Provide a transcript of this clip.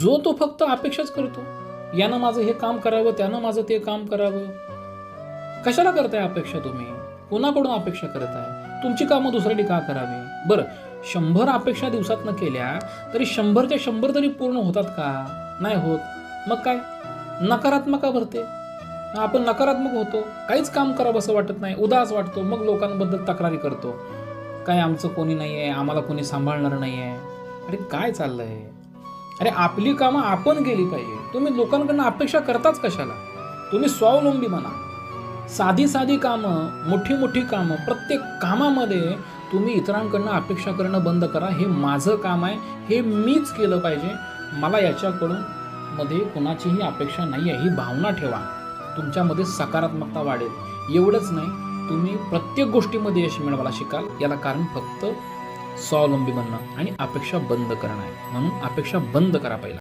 जो तो फक्त अपेक्षाच करतो, यानं माझं हे काम करावं, त्यानं माझं ते काम करावं. कशाला करताय अपेक्षा तुम्ही? कोणाकडून अपेक्षा करताय? तुमची कामं दुसऱ्याने का करावी? बरं, 100 अपेक्षा दिवसातनं केल्या तरी 100च्या 100 तरी पूर्ण होतात का? नाही होत. मग काय? नकारात्मक का भरते? आपण नकारात्मक होतो, काहीच काम करावं असं वाटत नाही, उदास वाटतो, मग लोकांबद्दल तक्रारी करतो. काय आमचं कोणी नाही आहे, आम्हाला कोणी सांभाळणार नाही आहे. अरे काय चाललंय? अरे आपली कामं आपण केली पाहिजे. तुम्ही लोकांकडून अपेक्षा करताच कशाला? तुम्ही स्वावलंबी बना. साधी साधी कामं, मोठी मोठी कामं, प्रत्येक कामामध्ये तुम्ही इतरांकडून अपेक्षा करणं बंद करा. हे माझं काम आहे, हे मीच केलं पाहिजे, मला याच्याकडून मध्ये कोणाचीही अपेक्षा नाही आहे, ही भावना ठेवा. तुमच्यामध्ये सकारात्मकता वाढेल. एवढंच नाही, तुम्ही प्रत्येक गोष्टीमध्ये यश मिळवायला शिकाल. याला कारण फक्त स्वावलंबी बनणं आणि अपेक्षा बंद करणं आहे. म्हणून अपेक्षा बंद करा पहिला.